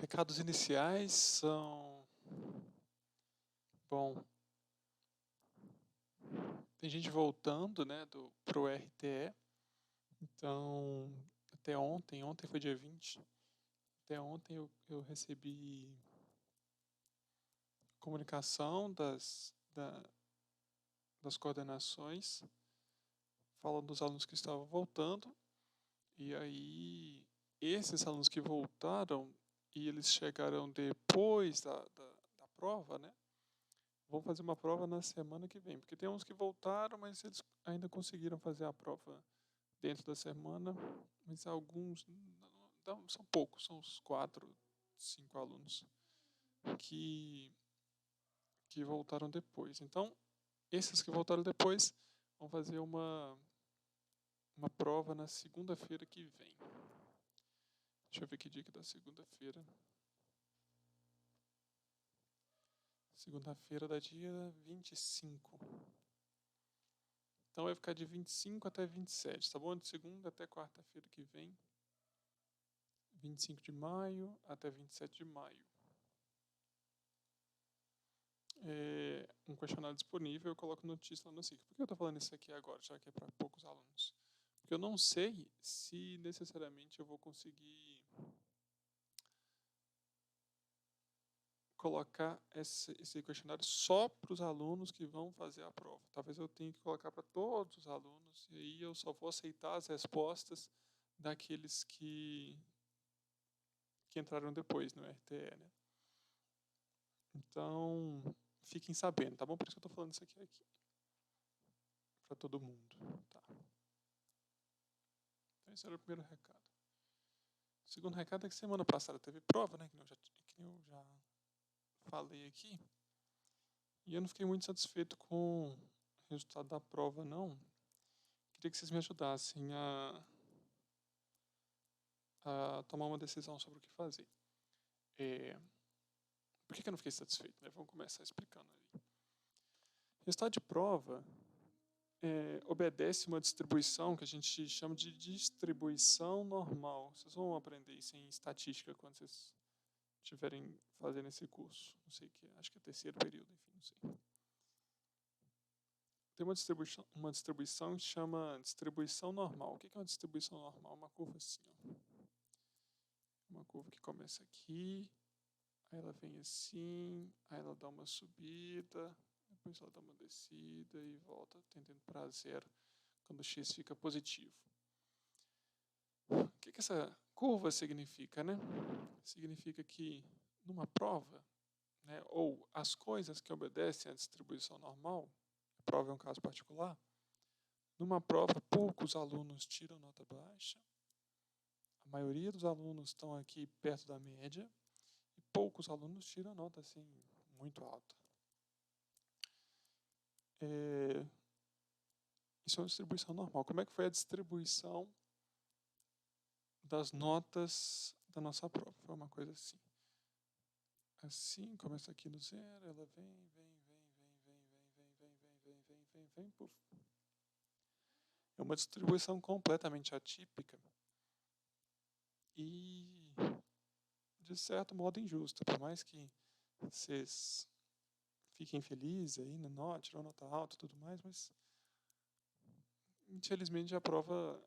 Recados iniciais são... Bom, tem gente voltando, né, pro RTE. Então, até ontem foi dia 20, até ontem eu recebi comunicação das coordenações falando dos alunos que estavam voltando. E aí, esses alunos que voltaram e eles chegaram depois da prova, né? Vão fazer uma prova na semana que vem, porque tem uns que voltaram, mas eles ainda conseguiram fazer a prova dentro da semana, mas alguns, não, são poucos, são uns 4, 5 alunos que voltaram depois. Então, esses que voltaram depois vão fazer uma prova na segunda-feira que vem. Deixa eu ver que dia que é da segunda-feira. Segunda-feira da dia 25. Então vai ficar de 25 até 27, tá bom? De segunda até quarta-feira que vem. 25 de maio até 27 de maio. Um questionário disponível, eu coloco notícia lá no SIC. Por que eu estou falando isso aqui agora, já que é para poucos alunos? Porque eu não sei se necessariamente eu vou conseguir colocar esse questionário só para os alunos que vão fazer a prova. Talvez eu tenha que colocar para todos os alunos, e aí eu só vou aceitar as respostas daqueles que entraram depois no RTE, né? Então, fiquem sabendo, tá bom? Por isso que eu estou falando isso aqui para todo mundo, tá? Então, esse era o primeiro recado. O segundo recado é que semana passada teve prova, né? Que eu já falei aqui. E eu não fiquei muito satisfeito com o resultado da prova, não. Queria que vocês me ajudassem a tomar uma decisão sobre o que fazer. Por que eu não fiquei satisfeito, né? Vamos começar explicando ali. O resultado de prova obedece uma distribuição que a gente chama de distribuição normal. Vocês vão aprender isso em estatística quando vocês estiverem fazendo esse curso. Não sei o que, acho que é terceiro período, enfim, não sei. Tem uma distribuição que chama distribuição normal. O que é uma distribuição normal? Uma curva assim, ó. Uma curva que começa aqui, aí ela vem assim, aí ela dá uma subida, depois ela dá uma descida e volta tendendo para zero quando x fica positivo. O que essa curva significa, né? Significa que numa prova, né, ou as coisas que obedecem à distribuição normal, a prova é um caso particular, numa prova poucos alunos tiram nota baixa, a maioria dos alunos estão aqui perto da média, e poucos alunos tiram nota assim muito alta. Isso é uma distribuição normal. Como é que foi a distribuição das notas da nossa prova? Foi uma coisa assim. Assim, começa aqui no zero, ela vem, puf. É uma distribuição completamente atípica e, de certo modo, injusta. Por mais que vocês fiquem felizes aí, né? Tirou nota alta e tudo mais, mas infelizmente a prova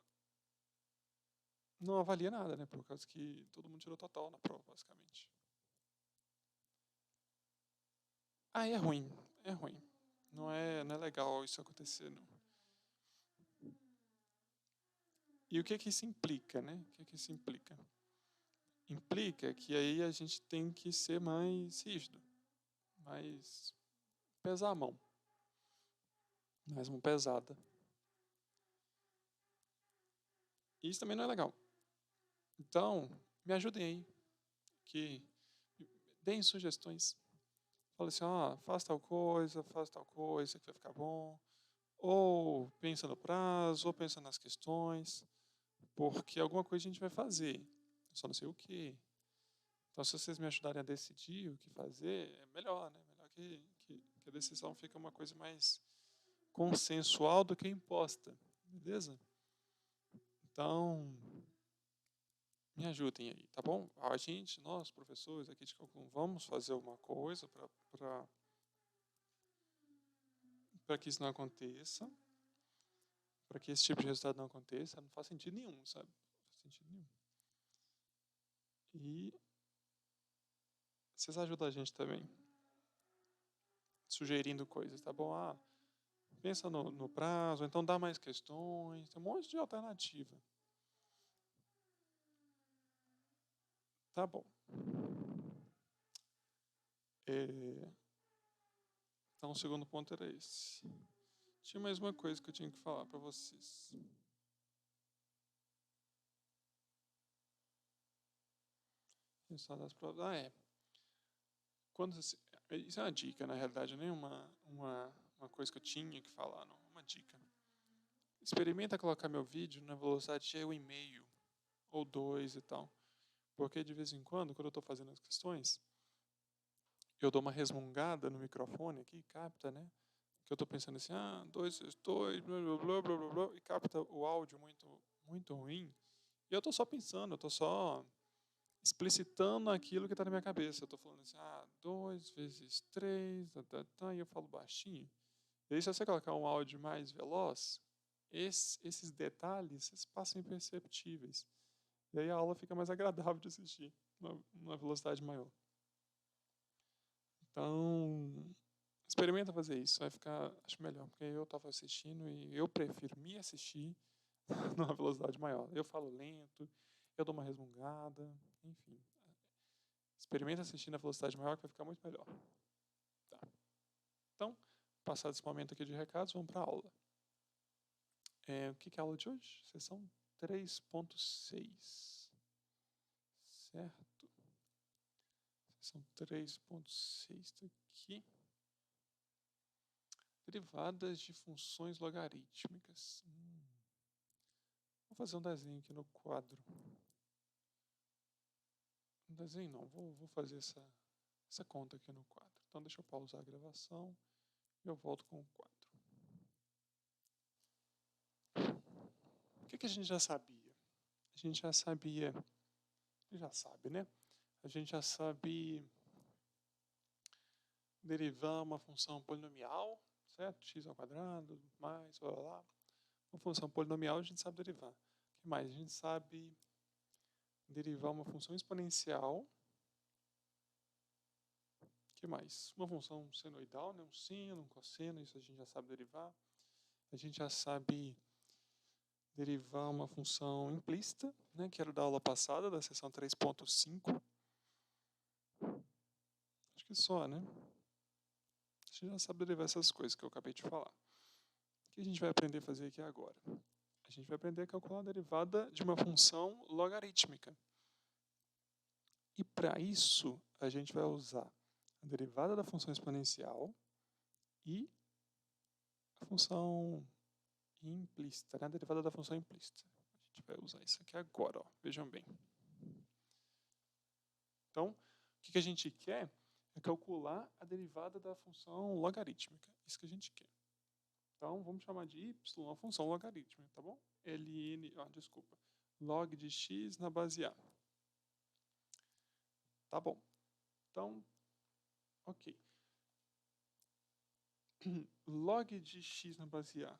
não avalia nada, né? Por causa que todo mundo tirou total na prova, basicamente. É ruim, é ruim. Não é legal isso acontecer, não. E o que isso implica, né? O que isso implica? Implica que aí a gente tem que ser mais rígido, mais pesar a mão, mais mão pesada. E isso também não é legal. Então, me ajudem aí, que deem sugestões. Fala assim, faz tal coisa, que vai ficar bom. Ou pensa no prazo, ou pensa nas questões, porque alguma coisa a gente vai fazer, só não sei o que. Então, se vocês me ajudarem a decidir o que fazer, é melhor, né? Melhor que a decisão fica uma coisa mais consensual do que imposta, beleza? Então, Me ajudem aí, tá bom? Nós, professores aqui de cálculo 1, vamos fazer alguma coisa para que isso não aconteça, para que esse tipo de resultado não aconteça. Não faz sentido nenhum, sabe? Não faz sentido nenhum. E vocês ajudam a gente também, sugerindo coisas, tá bom? Pensa no prazo, então dá mais questões, tem um monte de alternativa. Tá bom. Então, o segundo ponto era esse. Tinha mais uma coisa que eu tinha que falar para vocês. Resultado das provas. Isso é uma dica, na realidade, nem uma coisa que eu tinha que falar, não. Uma dica. Experimenta colocar meu vídeo na velocidade de 1,5 ou 2 e tal. Porque de vez em quando eu estou fazendo as questões, eu dou uma resmungada no microfone aqui, capta, né? Que eu estou pensando assim, 2 vezes 2, blá, blá, blá, blá, blá, blá, e capta o áudio muito, muito ruim. E eu estou só pensando, eu estou só explicitando aquilo que está na minha cabeça. Eu estou falando assim, 2 vezes 3, e eu falo baixinho. E aí, se você colocar um áudio mais veloz, esses detalhes passam imperceptíveis. E aí a aula fica mais agradável de assistir, numa velocidade maior. Então, experimenta fazer isso, vai ficar, acho melhor, porque eu estava assistindo e eu prefiro me assistir numa velocidade maior. Eu falo lento, eu dou uma resmungada, enfim. Experimenta assistir na velocidade maior que vai ficar muito melhor. Tá. Então, passado esse momento aqui de recados, vamos para a aula. O que é a aula de hoje? Sessão 3.6. Certo? Sessão 3.6 está aqui. Derivadas de funções logarítmicas. Vou fazer um desenho aqui no quadro. Um desenho não, vou fazer essa conta aqui no quadro. Então deixa eu pausar a gravação e eu volto com o quadro. O que a gente já sabia? A gente já sabia, já sabe, né? A gente já sabe derivar uma função polinomial, certo? X ao quadrado, mais, blá, blá, blá. Uma função polinomial a gente sabe derivar. O que mais? A gente sabe derivar uma função exponencial. O que mais? Uma função senoidal, né? Um seno, um cosseno, isso a gente já sabe derivar. A gente já sabe derivar uma função implícita, né? Que era da aula passada, da seção 3.5. Acho que só, né? A gente já sabe derivar essas coisas que eu acabei de falar. O que a gente vai aprender a fazer aqui agora? A gente vai aprender a calcular a derivada de uma função logarítmica. E para isso, a gente vai usar a derivada da função exponencial e a função implícita, né? A derivada da função implícita. A gente vai usar isso aqui agora, ó. Vejam bem. Então, o que a gente quer é calcular a derivada da função logarítmica. Isso que a gente quer. Então, vamos chamar de y a função logarítmica, tá bom? Log de x na base a. Tá bom. Então, ok. Log de x na base a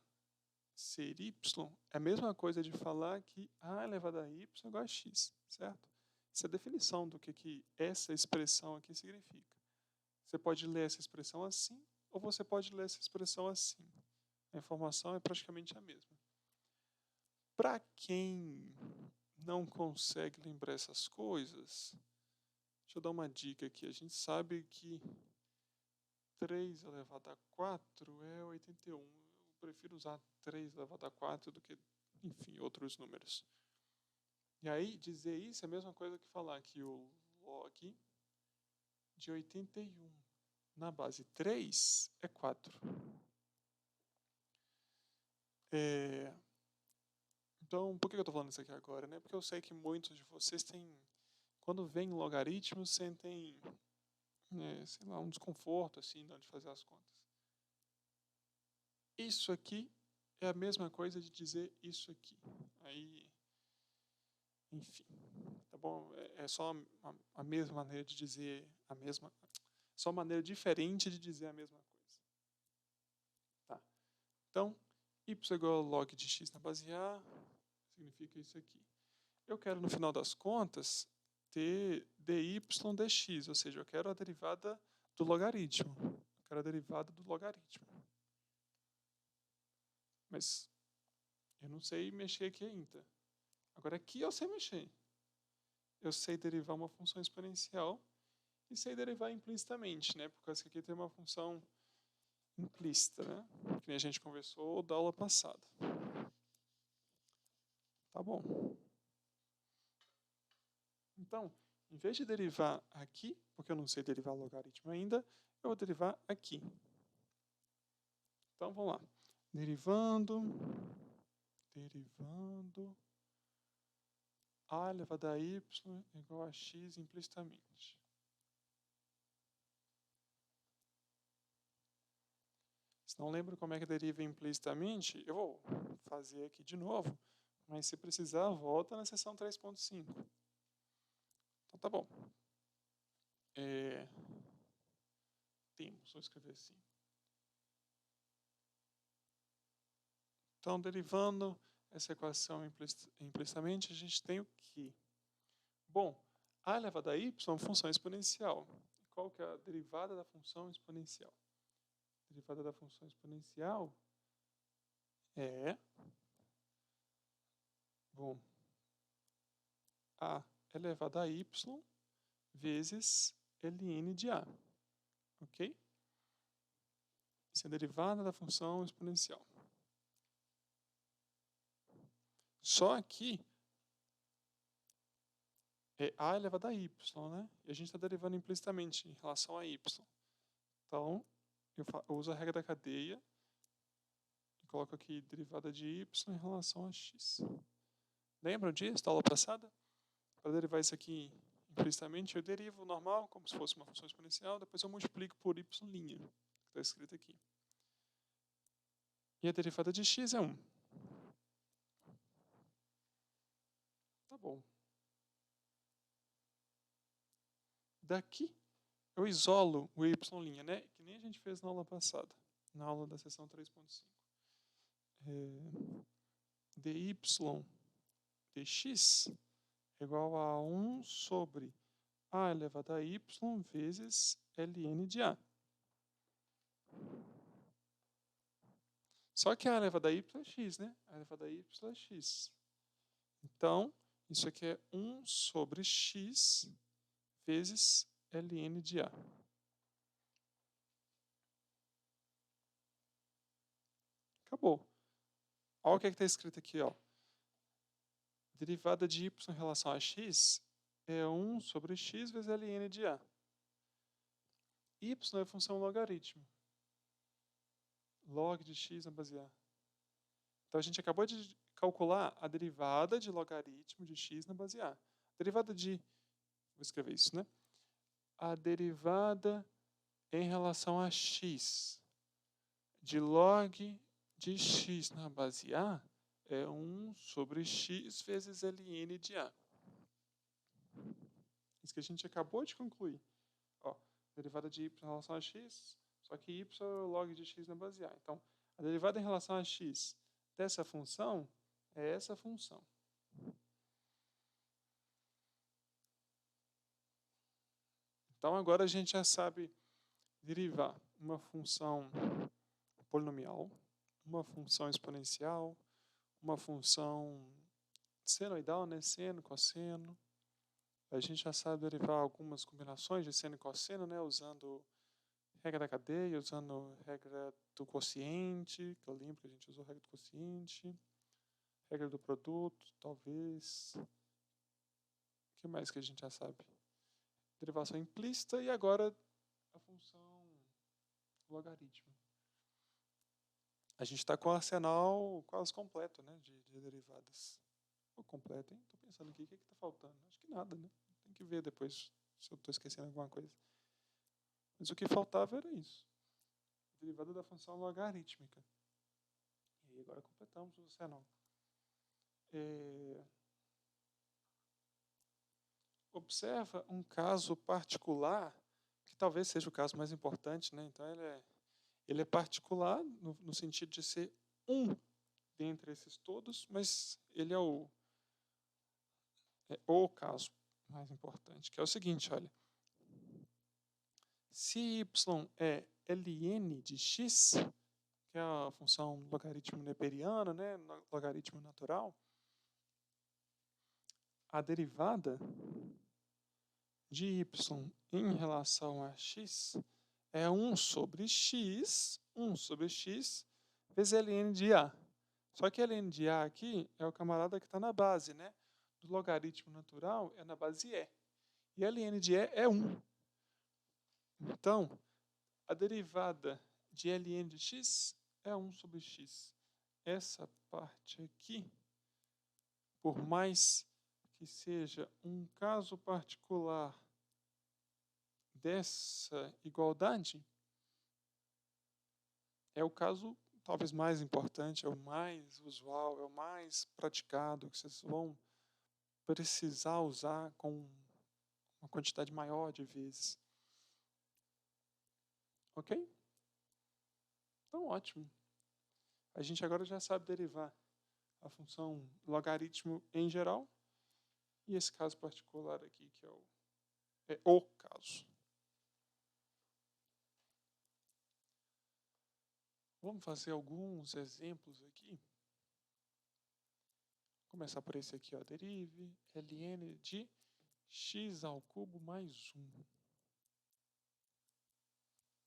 ser y é a mesma coisa de falar que a elevado a y é igual a x, certo? Essa é a definição do que essa expressão aqui significa. Você pode ler essa expressão assim, ou você pode ler essa expressão assim. A informação é praticamente a mesma. Para quem não consegue lembrar essas coisas, deixa eu dar uma dica aqui. A gente sabe que 3 elevado a 4 é 81. Eu prefiro usar 3 elevado a 4 do que, enfim, outros números. E aí, dizer isso é a mesma coisa que falar que o log de 81 na base 3 é 4. Então, por que eu estou falando isso aqui agora? Né? Porque eu sei que muitos de vocês têm, quando vem logaritmos, sentem, sei lá, um desconforto assim, na hora de fazer as contas. Isso aqui é a mesma coisa de dizer isso aqui. Aí, enfim, tá bom? É só a mesma maneira de dizer a mesma, só maneira diferente de dizer a mesma coisa. Tá. Então, y igual a log de x na base A significa isso aqui. Eu quero, no final das contas, ter dy dx, ou seja, eu quero a derivada do logaritmo. Eu quero a derivada do logaritmo. Mas eu não sei mexer aqui ainda. Agora aqui eu sei mexer. Eu sei derivar uma função exponencial e sei derivar implicitamente, né? Por causa que aqui tem uma função implícita, né? Que nem a gente conversou da aula passada. Tá bom. Então, em vez de derivar aqui, porque eu não sei derivar logaritmo ainda, eu vou derivar aqui. Então, vamos lá. Derivando a elevado a y igual a x implicitamente. Se não lembra como é que deriva implicitamente, eu vou fazer aqui de novo, mas se precisar, volta na seção 3.5. Então tá bom. Temos, vou escrever assim. Então, derivando essa equação implicitamente, a gente tem o quê? Bom, a elevado a y é uma função exponencial. Qual que é a derivada da função exponencial? A derivada da função exponencial é, bom, a elevado a y vezes ln de a. Ok? Isso é a derivada da função exponencial. Só aqui é a elevado a y, né? E a gente está derivando implicitamente em relação a y. Então, eu uso a regra da cadeia e coloco aqui derivada de y em relação a x. Lembram disso, da aula passada? Para derivar isso aqui implicitamente, eu derivo normal, como se fosse uma função exponencial, depois eu multiplico por y', que está escrito aqui. E a derivada de x é 1. Tá bom. Daqui, eu isolo o y', né? Que nem a gente fez na aula passada, na aula da seção 3.5. Dy dx é igual a 1 sobre a elevado a y vezes ln de a. Só que a elevado a y é x, né? A elevado a y é x. Então, isso aqui é 1 sobre x vezes ln de a. Acabou. Olha o que está escrito aqui, ó. Derivada de y em relação a x é 1 sobre x vezes ln de a. Y é função logaritmo. Log de x na base a. Então a gente acabou de calcular a derivada de logaritmo de x na base a. A derivada de... Vou escrever isso, né? A derivada em relação a x de log de x na base a é 1 sobre x vezes ln de a. Isso que a gente acabou de concluir. Ó, derivada de y em relação a x, só que y é o log de x na base a. Então, a derivada em relação a x dessa função é essa função. Então, agora a gente já sabe derivar uma função polinomial, uma função exponencial, uma função senoidal, né? Seno, cosseno. A gente já sabe derivar algumas combinações de seno e cosseno, né? Usando regra da cadeia, usando regra do quociente, que eu lembro que a gente usou regra do quociente, regra do produto, talvez. O que mais que a gente já sabe? Derivação implícita e agora a função logaritmo. A gente está com o arsenal quase completo, né, de derivadas. Ou completo, hein? Estou pensando aqui, o que está faltando? Acho que nada, né? Tem que ver depois se eu estou esquecendo alguma coisa. Mas o que faltava era isso. Derivada da função logarítmica. E agora completamos o arsenal. observa um caso particular, que talvez seja o caso mais importante, né? Então ele é particular no sentido de ser um dentre esses todos, mas ele é o caso mais importante, que é o seguinte, olha. Se y é ln de x, que é a função logaritmo neperiana, né, logaritmo natural, a derivada de y em relação a x é 1 sobre x vezes ln de a. Só que ln de a aqui é o camarada que está na base, né? Do logaritmo natural é na base e. E ln de e é 1. Então, a derivada de ln de x é 1 sobre x. Essa parte aqui, por mais que seja um caso particular dessa igualdade, é o caso talvez mais importante, é o mais usual, é o mais praticado, que vocês vão precisar usar com uma quantidade maior de vezes. Ok? Então, ótimo. A gente agora já sabe derivar a função logaritmo em geral e esse caso particular aqui, que é o caso. Vamos fazer alguns exemplos aqui. Vou começar por esse aqui, ó. Derive ln de x ao cubo mais 1.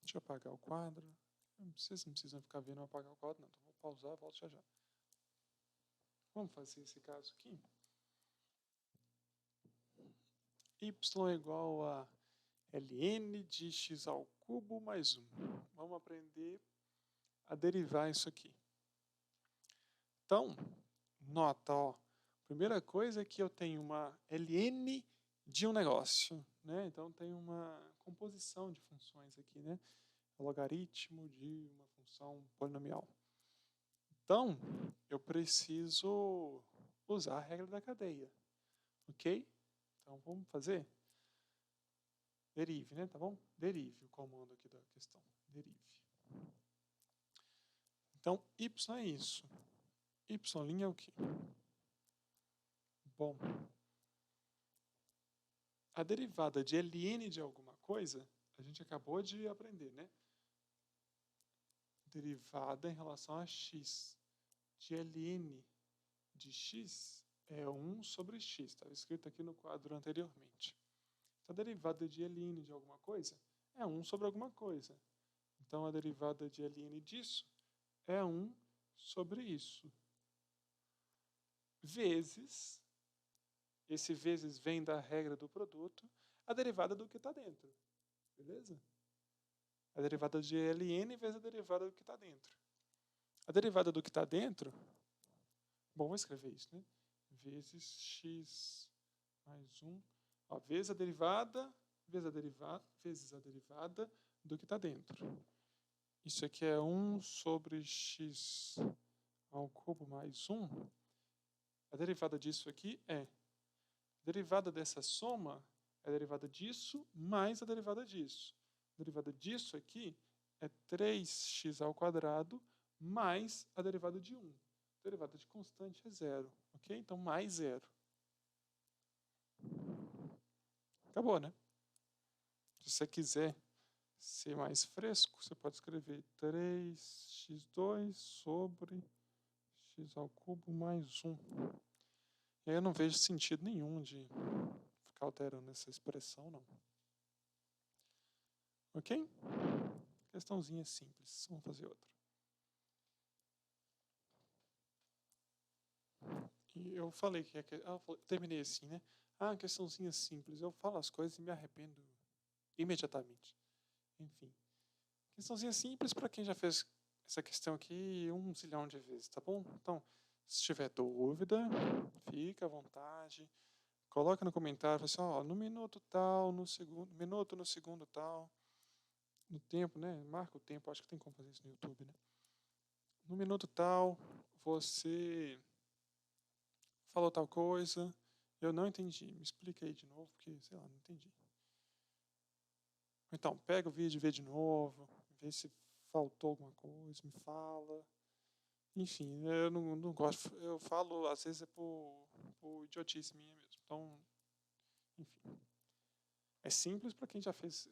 Deixa eu apagar o quadro. Vocês não precisam ficar vendo eu apagar o quadro, não. Então vou pausar e volto já já. Vamos fazer esse caso aqui. Y é igual a ln de x ao cubo mais 1. Vamos aprender a derivar isso aqui. Então, nota, ó. Primeira coisa é que eu tenho uma ln de um negócio, né? Então tem uma composição de funções aqui, né? O logaritmo de uma função polinomial. Então, eu preciso usar a regra da cadeia, ok? Então vamos fazer derive, né? Tá bom? Derive, o comando aqui da questão. Derive. Então, y é isso. Y' é o quê? Bom, a derivada de ln de alguma coisa, a gente acabou de aprender, né? Derivada em relação a x de ln de x é 1 sobre x. Estava escrito aqui no quadro anteriormente. Então, a derivada de ln de alguma coisa é 1 sobre alguma coisa. Então, a derivada de ln disso é 1 sobre isso. Vezes, esse vezes vem da regra do produto, a derivada do que está dentro. Beleza? A derivada de ln vezes a derivada do que está dentro. A derivada do que está dentro, bom, vou escrever isso, né? Vezes x mais 1, ó, vezes a derivada vezes a derivada do que está dentro. Isso aqui é 1 sobre x ao cubo mais 1. A derivada disso aqui é a derivada dessa soma é a derivada disso mais a derivada disso. A derivada disso aqui é 3x ao quadrado mais a derivada de 1. A derivada de constante é 0, ok? Então, mais 0. Acabou, né? Se você quiser ser mais fresco, você pode escrever 3x2 sobre x ao cubo mais 1. E aí eu não vejo sentido nenhum de ficar alterando essa expressão, não. Ok? Questãozinha simples. Vamos fazer outra. E eu falei que eu terminei assim, né? Questãozinha simples. Eu falo as coisas e me arrependo imediatamente. Enfim. Questãozinha simples para quem já fez essa questão aqui 1 zilhão de vezes, tá bom? Então, se tiver dúvida, fica à vontade. Coloca no comentário, assim, ó, no minuto tal, no segundo tal, no tempo, né? Marca o tempo, acho que tem como fazer isso no YouTube, né? No minuto tal, você falou tal coisa Eu não entendi. Me explica aí de novo, porque, sei lá, não entendi. Então, pega o vídeo, vê de novo, vê se faltou alguma coisa, me fala. Enfim, eu não gosto. Eu falo, às vezes é por idiotice minha mesmo. Então, enfim. É simples para quem já fez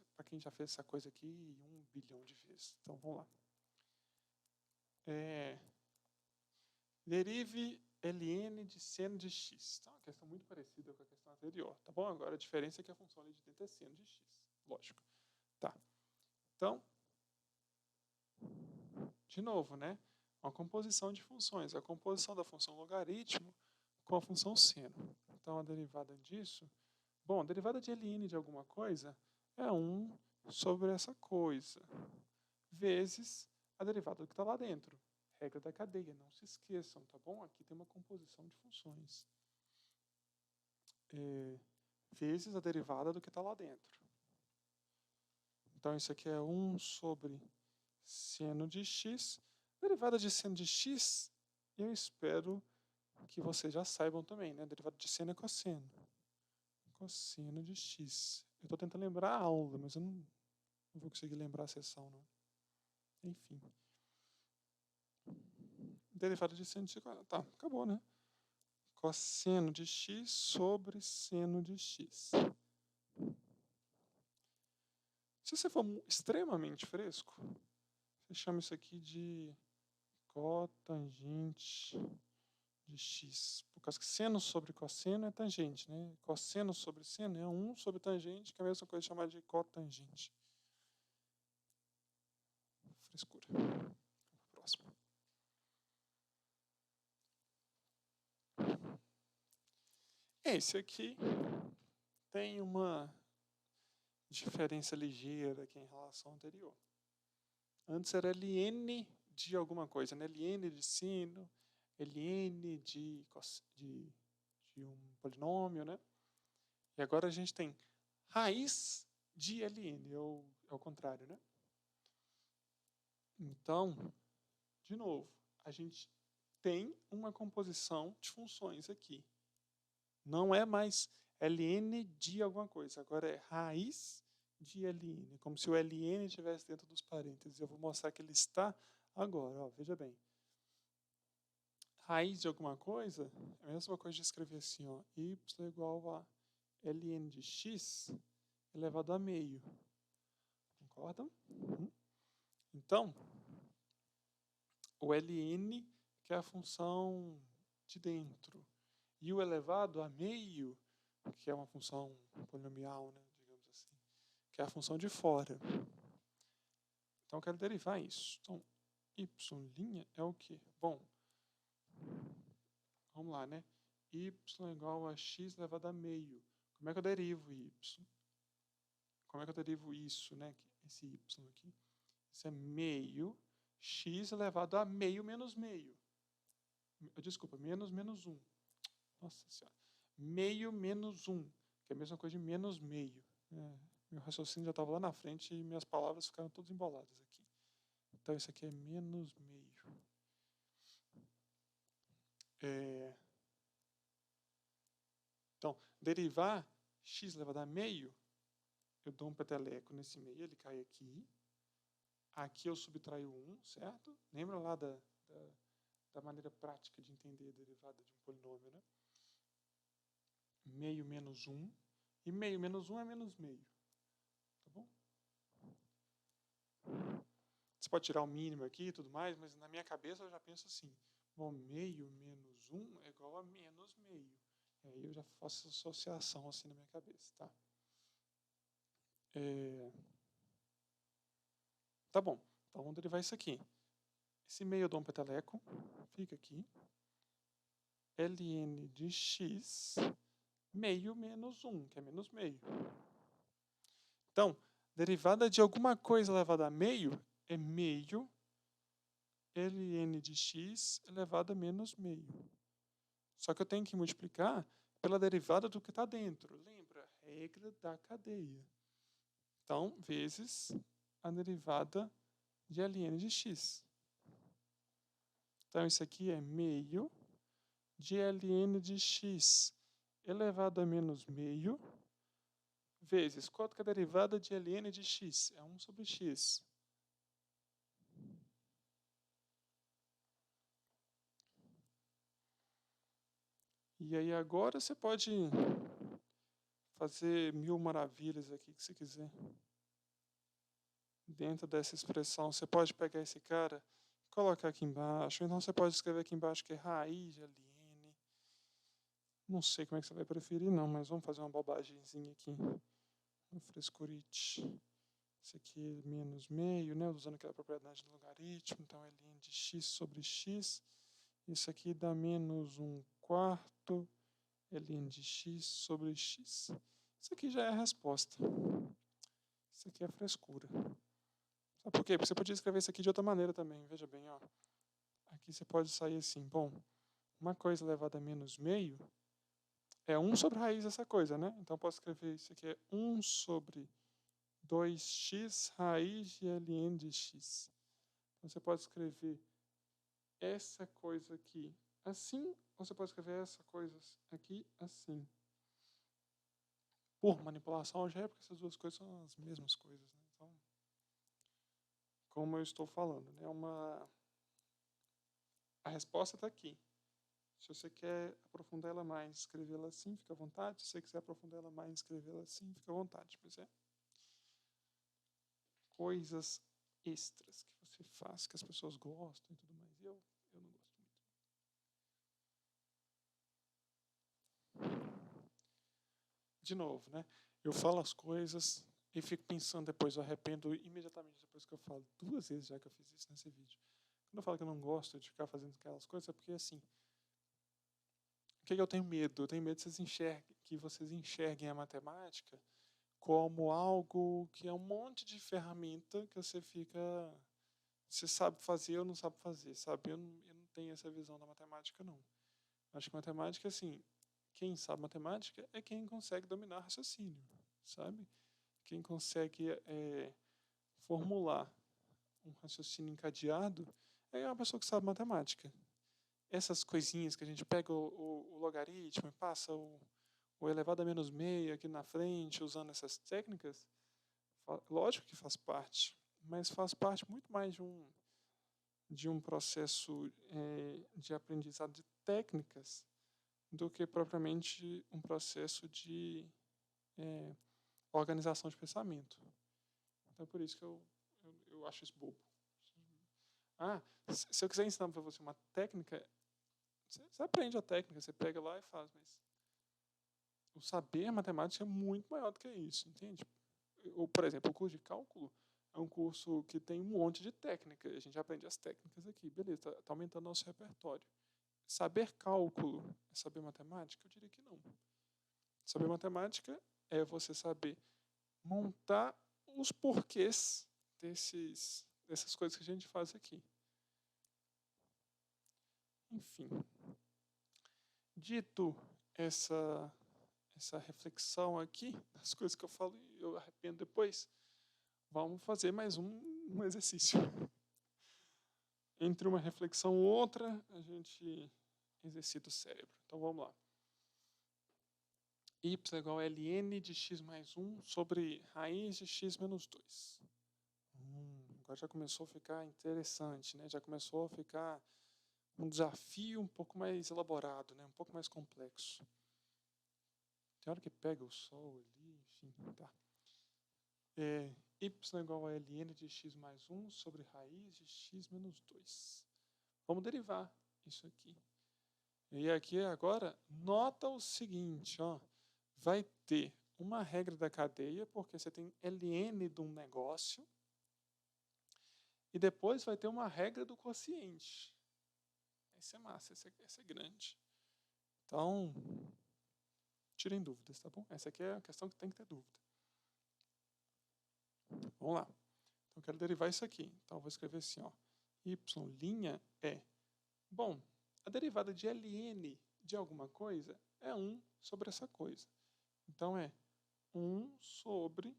essa coisa aqui 1 bilhão de vezes. Então, vamos lá. Derive ln de seno de x. Então, é uma questão muito parecida com a questão anterior, tá bom? Agora a diferença é que a função ali de dentro é seno de x. Lógico. Tá. Então, de novo, né? Uma composição de funções. A composição da função logaritmo com a função seno. Então, a derivada disso... Bom, a derivada de ln de alguma coisa é 1 sobre essa coisa, vezes a derivada do que está lá dentro. Regra da cadeia, não se esqueçam, tá bom? Aqui tem uma composição de funções. Vezes a derivada do que está lá dentro. Então, isso aqui é 1 sobre seno de x. Derivada de seno de x, eu espero que vocês já saibam também, né? Derivada de seno é cosseno. Cosseno de x. Eu estou tentando lembrar a aula, mas eu não vou conseguir lembrar a seção, não. Enfim. Derivada de seno de x. Tá, acabou, né? Cosseno de x sobre seno de x. Se você for extremamente fresco, você chama isso aqui de cotangente de x. Por causa que seno sobre cosseno é tangente, né? Cosseno sobre seno é 1 sobre tangente, que é a mesma coisa chamada de cotangente. Frescura. Próximo. Esse aqui tem uma diferença ligeira aqui em relação ao anterior. Antes era ln de alguma coisa, né? Ln de sino, ln de um polinômio, né? E agora a gente tem raiz de ln, é o contrário, né? Então, de novo, a gente tem uma composição de funções aqui. Não é mais ln de alguma coisa, agora é raiz de ln, como se o ln estivesse dentro dos parênteses. Eu vou mostrar que ele está agora, ó, veja bem. Raiz de alguma coisa é a mesma coisa de escrever assim, ó, y igual a ln de x elevado a meio. Concordam? Então, o ln, que é a função de dentro, e o elevado a meio, que é uma função polinomial, né, digamos assim, que é a função de fora. Então, eu quero derivar isso. Então, y' é o quê? Bom, vamos lá, né? Y igual a x elevado a meio. Como é que eu derivo y? Como é que eu derivo isso, né? Esse y aqui. Isso é meio x elevado a meio menos meio. Desculpa, menos 1. Nossa senhora. Meio menos 1, que é a mesma coisa de menos meio. Meu raciocínio já estava lá na frente e minhas palavras ficaram todas emboladas aqui. Então, isso aqui é menos meio. Então, derivar x elevado a meio, eu dou um peteleco nesse meio, ele cai aqui. Aqui eu subtraio 1, certo? Lembra lá da maneira prática de entender a derivada de um polinômio, né? Meio menos 1. E meio menos 1 é menos meio. Tá bom? Você pode tirar o mínimo aqui e tudo mais, mas na minha cabeça eu já penso assim. Bom, meio menos 1 é igual a menos meio. E aí eu já faço associação assim na minha cabeça, tá? Tá bom. Então vamos derivar isso aqui. Esse meio eu dou um peteleco. Fica aqui. ln de x meio menos 1, que é menos meio. Então, derivada de alguma coisa elevada a meio é meio ln de x elevado a menos meio. Só que eu tenho que multiplicar pela derivada do que está dentro. Lembra? Regra da cadeia. Então, vezes a derivada de ln de x. Então, isso aqui é meio de ln de x elevado a menos meio vezes quanto que é a derivada de ln de x? É 1 sobre x. E aí agora você pode fazer 1000 maravilhas aqui que você quiser. Dentro dessa expressão, você pode pegar esse cara e colocar aqui embaixo. Então você pode escrever aqui embaixo que é raiz de ln. Não sei como é que você vai preferir não, mas vamos fazer uma bobagemzinha aqui. Um frescurite. Isso aqui é menos meio, né? Usando aquela propriedade do logaritmo. Então é ln de x sobre x. Isso aqui dá menos 1/4 ln de x sobre x. Isso aqui já é a resposta. Isso aqui é frescura. Sabe por quê? Porque você podia escrever isso aqui de outra maneira também. Veja bem, ó. Aqui você pode sair assim. Bom, uma coisa elevada a menos meio é 1 sobre raiz dessa coisa, né? Então eu posso escrever isso aqui é 1 sobre 2x raiz de ln de x. Então você pode escrever essa coisa aqui assim, ou você pode escrever essa coisa aqui assim. Por manipulação algébrica, essas duas coisas são as mesmas coisas, né? Então, como eu estou falando, né? A resposta está aqui. Se você quer aprofundar ela mais, escrevê-la assim, fica à vontade. Se você quiser aprofundar ela mais, escrevê-la assim, fica à vontade. Pois é. Coisas extras que você faz, que as pessoas gostam e tudo mais. Eu não gosto muito. De novo, né? Eu falo as coisas e fico pensando depois, eu arrependo imediatamente depois que eu falo. 2 vezes já que eu fiz isso nesse vídeo. Quando eu falo que eu não gosto de ficar fazendo aquelas coisas, é porque assim, o que eu tenho medo? Eu tenho medo que vocês enxerguem a matemática como algo que é um monte de ferramenta que você sabe fazer ou não sabe fazer, sabe? Eu não tenho essa visão da matemática, não. Acho que matemática, assim, quem sabe matemática é quem consegue dominar raciocínio, sabe? Quem consegue formular um raciocínio encadeado é uma pessoa que sabe matemática. Essas coisinhas que a gente pega o logaritmo e passa o elevado a menos meio aqui na frente, usando essas técnicas, lógico que faz parte, mas faz parte muito mais de um processo de aprendizado de técnicas do que propriamente um processo de organização de pensamento. Então é por isso que eu acho isso bobo. Se eu quiser ensinar para você uma técnica, você aprende a técnica, você pega lá e faz, mas o saber matemática é muito maior do que isso, entende? Por exemplo, o curso de cálculo é um curso que tem um monte de técnica, a gente aprende as técnicas aqui, beleza, está aumentando nosso repertório. Saber cálculo é saber matemática? Eu diria que não. Saber matemática é você saber montar os porquês dessas coisas que a gente faz aqui. Enfim, dito essa reflexão aqui, das coisas que eu falo e eu arrependo depois, vamos fazer mais um exercício. Entre uma reflexão e outra, a gente exercita o cérebro. Então vamos lá. Y igual a ln de x mais 1 sobre raiz de x menos 2. Agora já começou a ficar interessante, né? Já começou a ficar um desafio um pouco mais elaborado, né? Um pouco mais complexo. Tem hora que pega o sol ali, enfim, tá. Y igual a ln de x mais 1 sobre raiz de x menos 2. Vamos derivar isso aqui. E aqui agora, nota o seguinte, ó. Vai ter uma regra da cadeia, porque você tem ln de um negócio, e depois vai ter uma regra do quociente. Essa é massa, essa é grande. Então, tirem dúvidas, tá bom? Essa aqui é a questão que tem que ter dúvida. Vamos lá. Então, eu quero derivar isso aqui. Então, eu vou escrever assim, ó. Y' é... Bom, a derivada de ln de alguma coisa é 1 sobre essa coisa. Então, é 1 sobre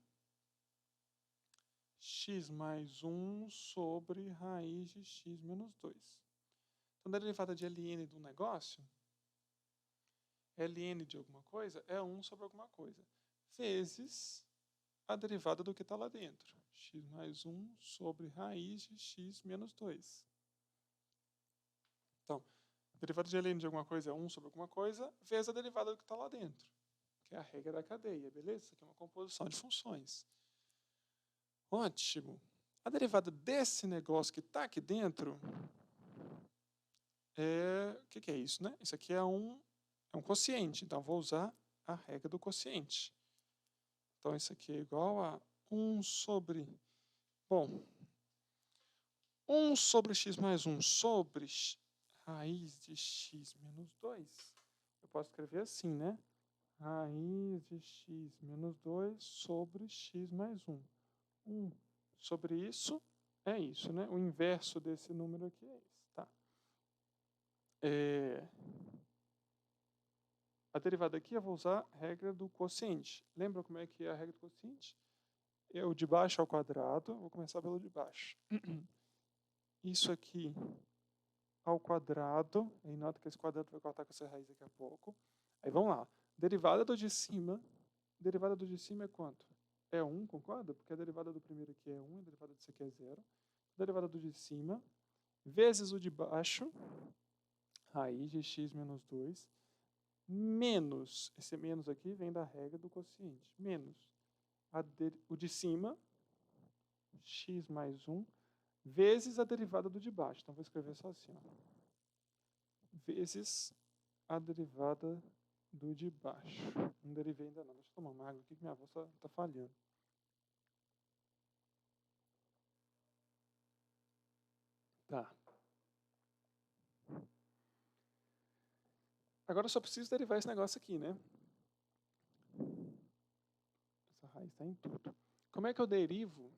x mais 1 sobre raiz de x menos 2. Então, a derivada de ln do negócio ln de alguma coisa é 1 sobre alguma coisa, vezes a derivada do que está lá dentro. X mais 1 sobre raiz de x menos 2. Então, a derivada de ln de alguma coisa é 1 sobre alguma coisa, vezes a derivada do que está lá dentro, que é a regra da cadeia, beleza? Isso aqui é uma composição de funções. Ótimo. A derivada desse negócio que está aqui dentro o que é isso, né? Isso aqui é um quociente, então vou usar a regra do quociente. Então isso aqui é igual a 1 sobre... Bom, 1 sobre x mais 1 sobre raiz de x menos 2. Eu posso escrever assim, né? Raiz de x menos 2 sobre x mais 1. 1 sobre isso é isso, né? O inverso desse número aqui é esse, tá? A derivada aqui eu vou usar a regra do quociente. Lembra como é que é a regra do quociente? É o de baixo ao quadrado. Vou começar pelo de baixo. Isso aqui ao quadrado. Aí nota que esse quadrado vai cortar com essa raiz daqui a pouco. Aí vamos lá. Derivada do de cima. Derivada do de cima é quanto? É 1, concorda? Porque a derivada do primeiro aqui é 1, a derivada desse aqui é 0. A derivada do de cima, vezes o de baixo, raiz de x menos 2, menos, esse menos aqui vem da regra do quociente, menos o de cima, x mais 1, vezes a derivada do de baixo. Então, vou escrever só assim, ó. Vezes a derivada do de baixo. Não derivei ainda não. Deixa eu tomar uma água aqui que minha voz está falhando. Tá. Agora eu só preciso derivar esse negócio aqui, né? Essa raiz está em tudo. Como é que eu derivo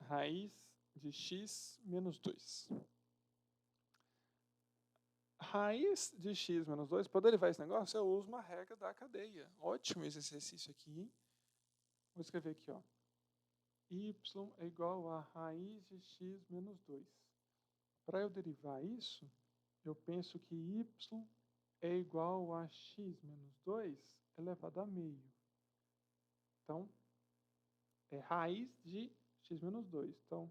raiz de x menos 2? Raiz de x menos 2, para derivar esse negócio, eu uso uma regra da cadeia. Ótimo esse exercício aqui. Vou escrever aqui, ó. Y é igual a raiz de x menos 2. Para eu derivar isso, eu penso que y é igual a x menos 2 elevado a meio. Então, é raiz de x menos 2. Então,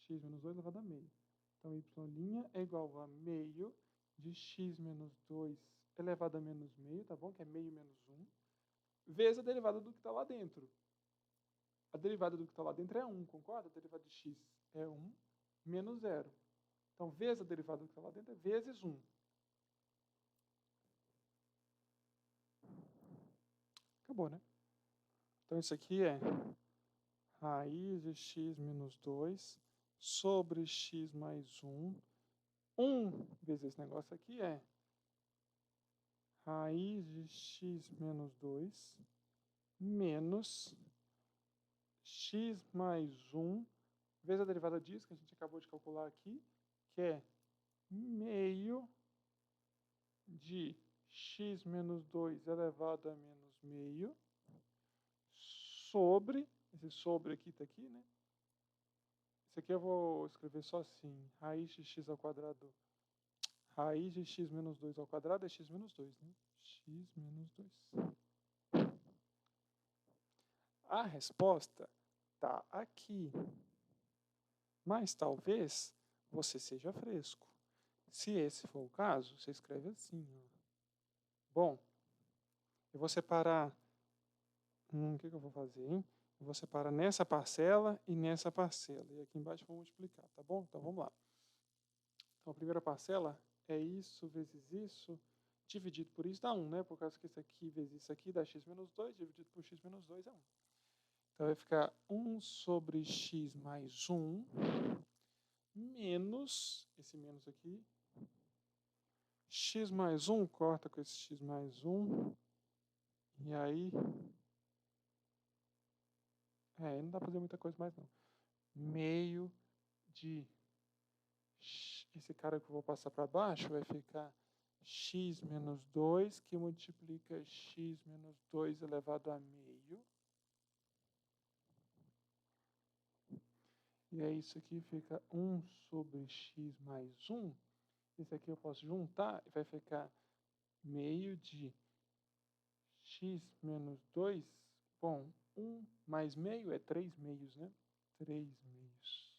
x menos 2 elevado a meio. Então, y' é igual a meio de x menos 2 elevado a menos meio, tá bom? Que é meio menos 1, vezes a derivada do que está lá dentro. A derivada do que está lá dentro é 1, concorda? A derivada de x é 1 menos 0. Então, vezes a derivada do que está lá dentro é vezes 1. Acabou, né? Então, isso aqui é raiz de x menos 2 sobre x mais 1. 1 vezes esse negócio aqui é raiz de x menos 2 menos x mais 1 vezes a derivada disso, que a gente acabou de calcular aqui, que é meio de x menos 2 elevado a menos meio, sobre, esse sobre aqui está aqui, né? Isso aqui eu vou escrever só assim, raiz de x ao quadrado, raiz de x menos 2 ao quadrado é x menos 2, né? X menos 2. A resposta está aqui. Mas talvez você seja fresco. Se esse for o caso, você escreve assim. Ó. Bom, eu vou separar... o que eu vou fazer, hein? Eu vou separar nessa parcela e nessa parcela. E aqui embaixo eu vou multiplicar, tá bom? Então vamos lá. Então a primeira parcela é isso vezes isso, dividido por isso dá 1, né? Por causa que isso aqui vezes isso aqui dá x menos 2, dividido por x menos 2 é 1. Então vai ficar 1 sobre x mais 1, menos, esse menos aqui, x mais 1 corta com esse x mais 1, e aí, não dá para fazer muita coisa mais não. Meio de, esse cara que eu vou passar para baixo vai ficar x menos 2, que multiplica x menos 2 elevado a meio. E aí isso aqui fica 1 sobre x mais 1. Esse aqui eu posso juntar e vai ficar Meio de x menos 2. Bom, 1 mais meio é 3 meios, né? 3 meios.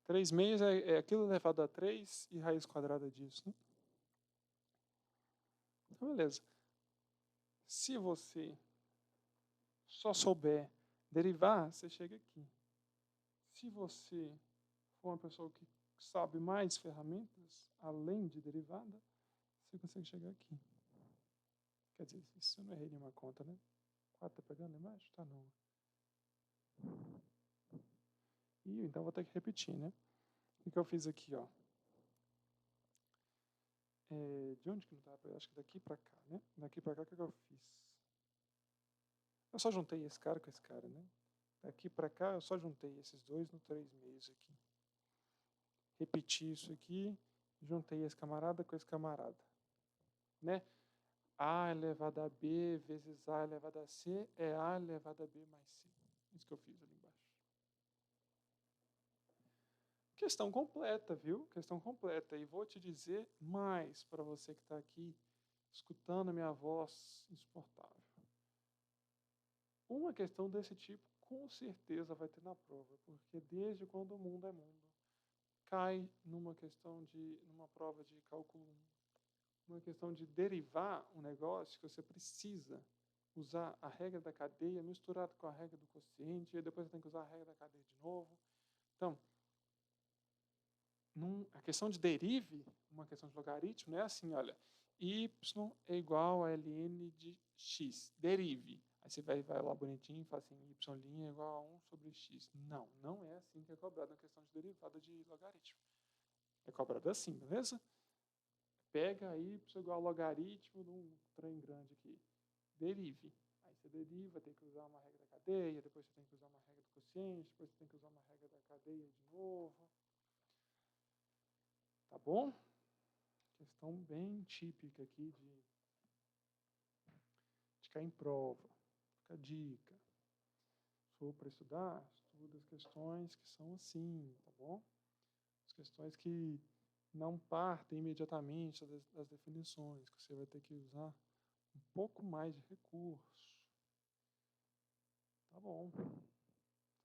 3 meios é aquilo elevado a 3 e raiz quadrada disso, né? Então, beleza. Se você só souber derivar, você chega aqui. Se você for uma pessoa que sabe mais ferramentas, além de derivada, você consegue chegar aqui. Quer dizer, isso eu não errei nenhuma conta, né? 4 tá pegando embaixo? Tá não. E então vou ter que repetir, né? O que eu fiz aqui, ó? De onde que não tá? Acho que daqui pra cá, né? Daqui pra cá, o que eu fiz? Eu só juntei esse cara com esse cara, né? Daqui pra cá, eu só juntei esses dois no 3 meios aqui. Repeti isso aqui, juntei esse camarada com esse camarada, né? A elevado a B vezes A elevado a C é A elevado a B mais C. Isso que eu fiz ali embaixo. Questão completa, viu? Questão completa. E vou te dizer mais para você que está aqui escutando a minha voz insuportável. Uma questão desse tipo com certeza vai ter na prova, porque desde quando o mundo é mundo, cai numa prova de cálculo 1, uma questão de derivar um negócio que você precisa usar a regra da cadeia misturado com a regra do quociente, e depois você tem que usar a regra da cadeia de novo. Então, a questão de derive, uma questão de logaritmo, não é assim, olha, y é igual a ln de x, derive. Aí você vai lá bonitinho e fala assim, y' é igual a 1 sobre x. Não, não é assim que é cobrado na questão de derivada de logaritmo. É cobrado assim, beleza? Pega y igual a logaritmo de um trem grande aqui. Derive. Aí você deriva, tem que usar uma regra da cadeia, depois você tem que usar uma regra do quociente, depois você tem que usar uma regra da cadeia de novo. Tá bom? Questão bem típica aqui de cair em prova. Fica a dica. Se for para estudar, estuda as questões que são assim, tá bom? As questões que não partem imediatamente das definições, que você vai ter que usar um pouco mais de recurso. Tá bom.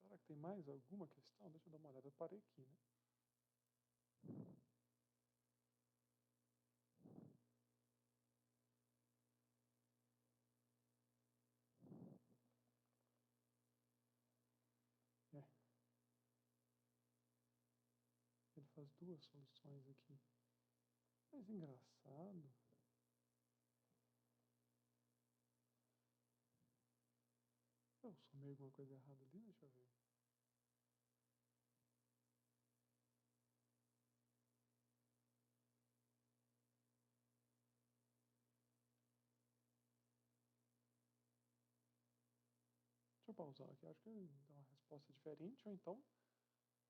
Será que tem mais alguma questão? Deixa eu dar uma olhada. Eu parei aqui, né? É. Ele faz duas soluções aqui. Mas engraçado. Eu somei alguma coisa errada ali? Deixa eu ver. Deixa eu pausar aqui. Acho que dá uma resposta diferente. Ou então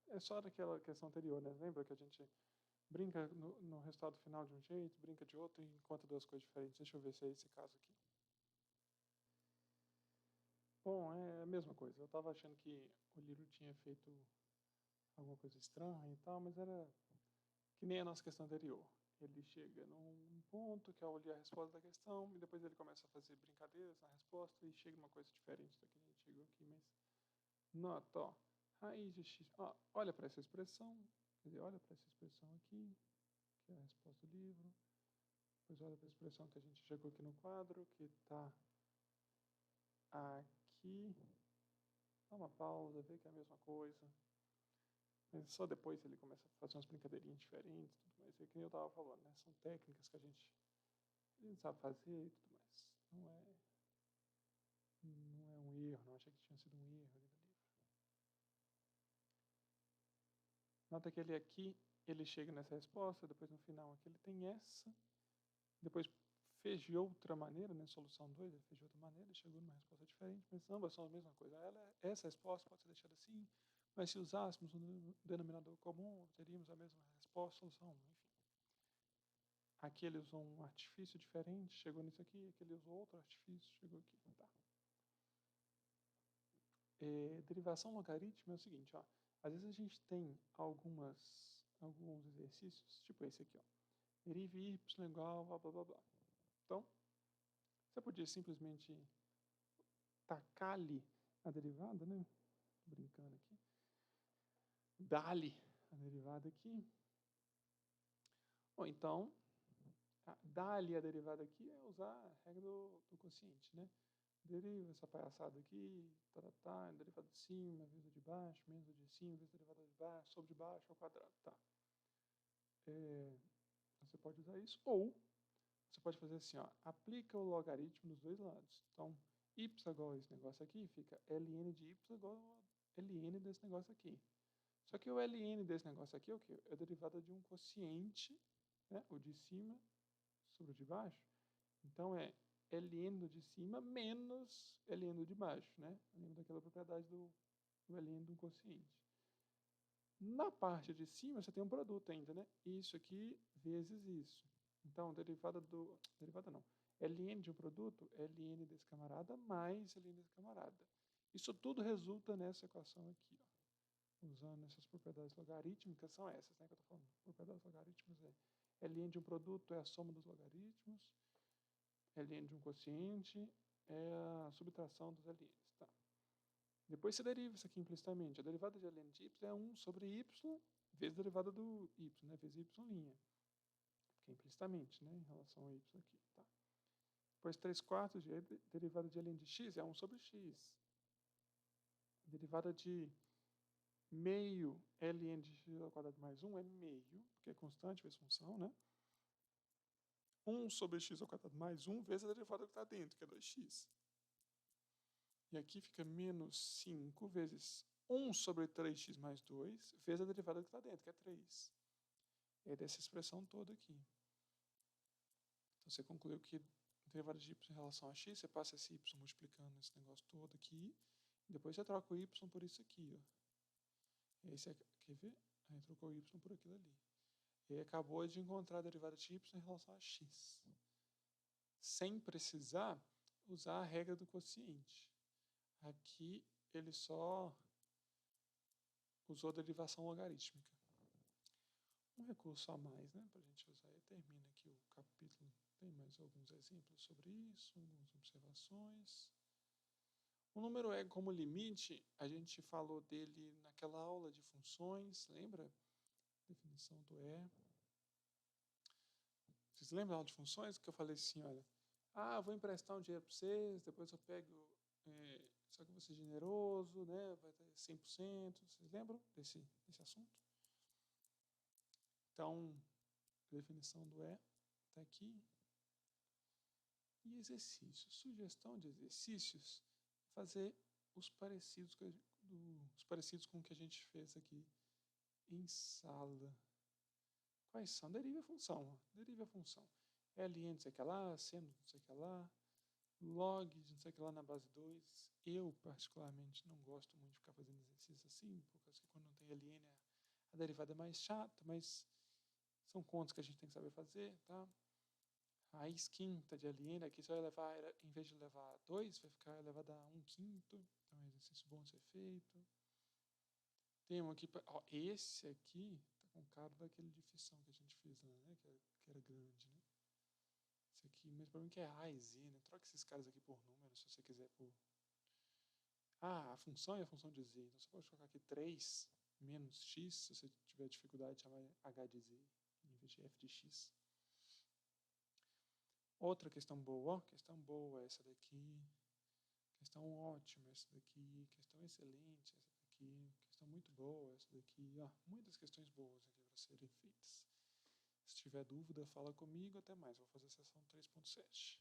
é só daquela questão anterior, né? Lembra que a gente brinca no resultado final de um jeito, brinca de outro e encontra duas coisas diferentes. Deixa eu ver se é esse caso aqui. Bom, é a mesma coisa. Eu estava achando que o livro tinha feito alguma coisa estranha e tal, mas era que nem a nossa questão anterior. Ele chega num ponto que é olhar a resposta da questão e depois ele começa a fazer brincadeiras na resposta e chega numa coisa diferente da que a gente chegou aqui, mas nota, ó, raiz de x, ó, olha para essa expressão, quer dizer, olha para essa expressão aqui, que é a resposta do livro, depois olha para a expressão que a gente chegou aqui no quadro, que está aqui, dá uma pausa, vê que é a mesma coisa. Mas só depois ele começa a fazer umas brincadeirinhas diferentes, tudo mais. É que nem eu estava falando, né? São técnicas que a gente sabe fazer e tudo mais. Não é um erro, não achei que tinha sido um erro ali no livro. Nota que ele aqui, ele chega nessa resposta, depois no final aqui ele tem essa, depois fez de outra maneira, né? Solução 2, ele fez de outra maneira, chegou numa resposta diferente, mas ambas são a mesma coisa. Essa resposta pode ser deixada assim, mas se usássemos um denominador comum, teríamos a mesma resposta, solução 1, enfim. Aqui ele usou um artifício diferente, chegou nisso aqui, aqui ele usou outro artifício, chegou aqui. Tá. Derivação logarítmica é o seguinte, ó, às vezes a gente tem algumas alguns exercícios, tipo esse aqui, ó. Derive y igual, blá, blá, blá, blá. Então, você podia simplesmente tacar ali a derivada, né? Tô brincando aqui. Dá-lhe a derivada aqui. Ou então, dá-lhe a derivada aqui é usar a regra do quociente, né? Deriva essa palhaçada aqui, derivada de cima, vezes a de baixo, menos a de cima, vezes a derivada de baixo, sobre de baixo ao quadrado, tá? Você pode usar isso, ou você pode fazer assim, ó, aplica o logaritmo nos dois lados. Então, y igual a esse negócio aqui, fica ln de y igual a ln desse negócio aqui. Só que o ln desse negócio aqui é o quê? É a derivada de um quociente, né, o de cima sobre o de baixo. Então, é ln do de cima menos ln do de baixo, né? Lembra daquela propriedade do ln de um quociente. Na parte de cima, você tem um produto ainda, né? Isso aqui vezes isso. Então, derivada não. ln de um produto é ln desse camarada mais ln desse camarada. Isso tudo resulta nessa equação aqui, ó. Usando essas propriedades logarítmicas, são essas, né, que eu estou falando. Propriedades logarítmicas é ln de um produto é a soma dos logaritmos, ln de um quociente é a subtração dos ln's, tá? Depois você deriva isso aqui implicitamente. A derivada de ln de y é 1 sobre y vezes a derivada do y, né, vezes y'. Porque é implicitamente, né, em relação a y aqui, tá? Depois 3/4 de derivada de ln de x é 1 sobre x. A derivada de meio ln de x ao quadrado mais 1 é meio, porque é constante vezes função, né? 1 sobre x ao quadrado mais 1 vezes a derivada que está dentro, que é 2x. E aqui fica menos 5 vezes 1 sobre 3x mais 2 vezes a derivada que está dentro, que é 3. É dessa expressão toda aqui. Então você concluiu que a derivada de y em relação a x, você passa esse y multiplicando esse negócio todo aqui, e depois você troca o y por isso aqui, ó. E aí você, quer ver? Aí trocou o y por aquilo ali. E aí acabou de encontrar a derivada de y em relação a x. Sem precisar usar a regra do quociente. Aqui ele só usou a derivação logarítmica. Um recurso a mais, né, para a gente usar. E termina aqui o capítulo. Tem mais alguns exemplos sobre isso, algumas observações. O número é como limite, a gente falou dele naquela aula de funções, lembra? Definição do E. Vocês lembram da aula de funções? Que eu falei assim, olha, vou emprestar um dinheiro para vocês, depois eu pego, só que eu vou ser generoso, né, vai ter 100%. Vocês lembram desse assunto? Então, a definição do E está aqui. E exercícios. Sugestão de exercícios, fazer os parecidos com o que a gente fez aqui em sala. Quais são? Deriva a função. Deriva a função. Ln de sei que lá, seno de sei que lá, log de não sei que lá na base 2. Eu, particularmente, não gosto muito de ficar fazendo exercício assim, porque quando não tem Ln, a derivada é mais chata, mas são contas que a gente tem que saber fazer, tá? Raiz quinta de Ln, aqui você vai levar, em vez de levar 2, vai ficar elevado a 1/5. Então é um exercício bom de ser feito. Tem um aqui, esse aqui tá com cara daquele de fissão que a gente fez lá, né? Que era grande, né? Esse aqui, mas o problema é que é A e Z, né? Troca esses caras aqui por números, se você quiser por... a função é a função de Z. Então você pode colocar aqui 3 menos x, se você tiver dificuldade de chamar h de z, em vez de f de x. Outra questão boa, essa daqui. Questão ótima, essa daqui. Questão excelente, essa daqui. Questão muito boa, essa daqui. Muitas questões boas aqui para serem feitas. Se tiver dúvida, fala comigo. Até mais. Vou fazer a sessão 3.7.